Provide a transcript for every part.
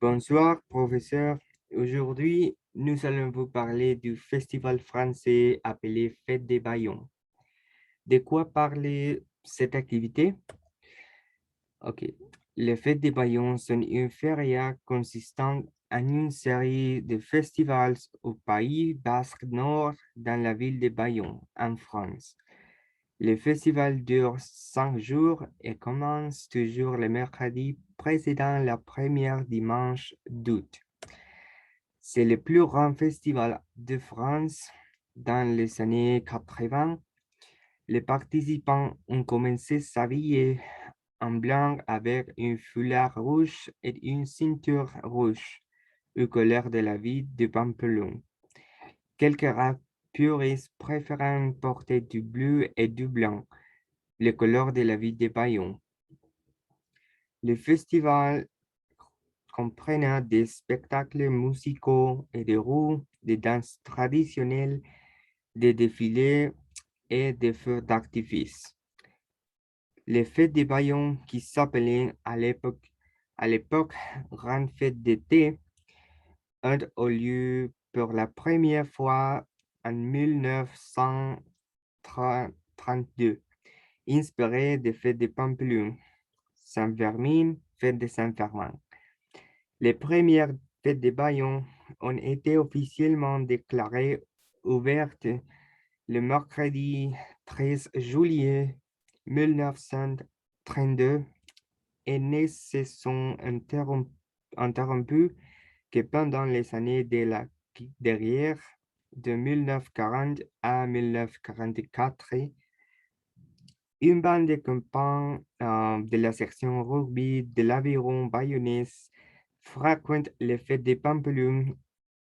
Bonsoir, professeur. Aujourd'hui, nous allons vous parler du festival français appelé Fête des Baillons. De quoi parler cette activité? Ok. Les Fêtes des Baillons sont une feria consistant en une série de festivals au Pays Basque Nord dans la ville de Bayonne, en France. Le festival dure 5 jours et commence toujours le mercredi précédant la première dimanche d'août. C'est le plus grand festival de France dans les années 80. Les participants ont commencé à s'habiller en blanc avec un foulard rouge et une ceinture rouge, aux couleurs de la ville de Pampelune. Quelques rares puristes préférant porter du bleu et du blanc, les couleurs de la ville de Bayonne. Le festival comprenant des spectacles musicaux et des roues, des danses traditionnelles, des défilés et des feux d'artifice. Les fêtes de Bayonne, qui s'appelaient à l'époque Grande Fête d'été, ont eu lieu pour la première fois en 1932, inspiré des fêtes de Pampelune, Saint-Vermin, fête de Saint-Fermant. Les premières fêtes de Bayonne ont été officiellement déclarées ouvertes le mercredi 13 juillet 1932 et ne se sont interrompues que pendant les années de la guerre de 1940 à 1944. Une bande de campagne de la section rugby de l'Aviron bayonnaise fréquente les fêtes de Pampelune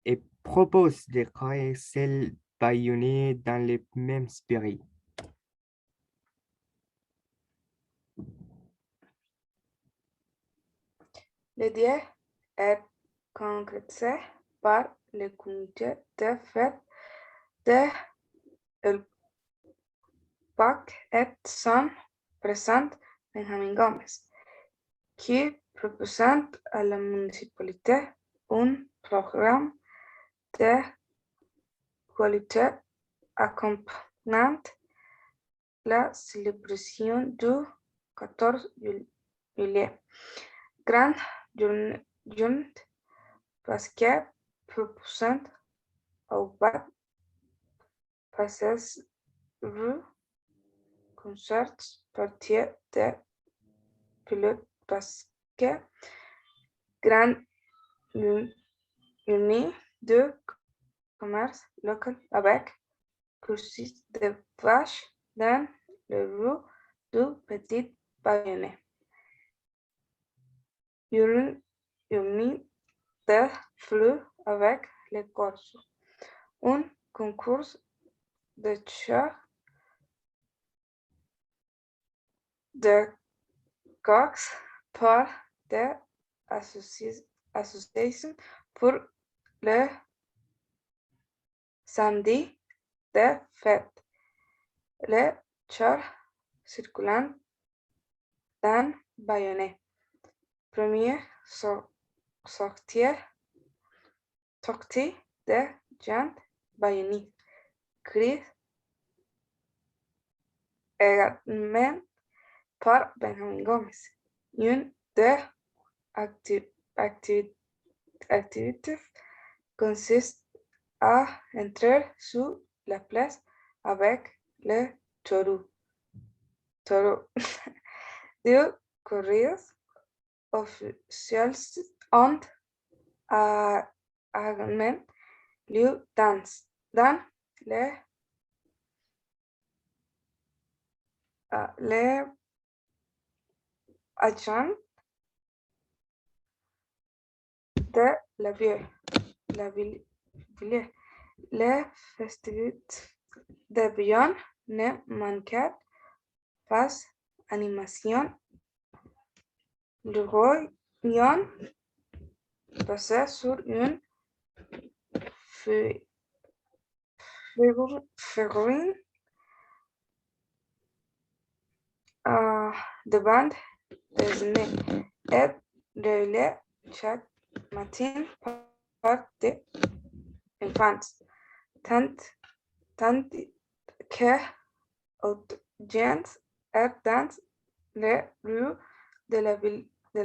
et propose de créer celle bayonnais dans le même spirit. L'idée est concrétisée par le comité de fête de El PAC et son président Benjamin Gómez, qui propose à la municipalité un programme de qualité accompagnant la célébration du 14 juillet. Grande journée parce que proposant au bas passes rue concerts parties de pilote parce que grande journée de commerce local avec cursus de vaches dans le rue du Petit Bayonnais. Une journée de flux avec les courses. Un concours de chats de coqs par the Association pour le samedi de fête. Les chars circulant dans Bayonnais. Première sortie de Jean Bayonnais. Chris également par Benjamin Gómez. Une des activités consiste à entrer sur la place avec le taureau. Deux corridas officielles ont également lieu dans les agents de la ville. Les festivités de Bayonne ne manquent pas animation. Le royaume passait sur une figurine de bande dessinée et relais chaque matin, part de enfants. Tant que audience est dans les rues de la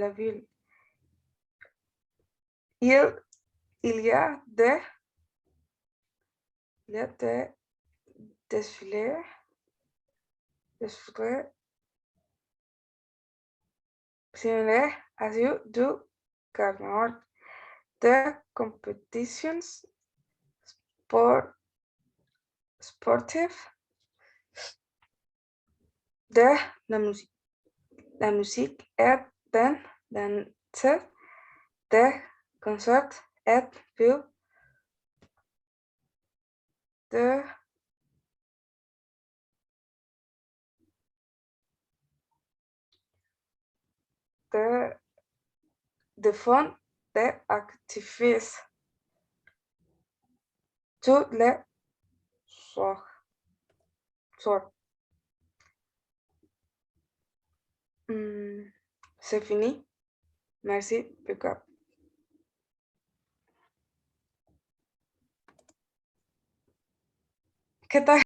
ville. Il y a des défilés similaires à ceux du carnaval, des compétitions sportives, de la musique. La musique est dans danse, des concerts et puis de font des activités tous les soirs. C'est fini. Merci, beaucoup. ¿Qué tal?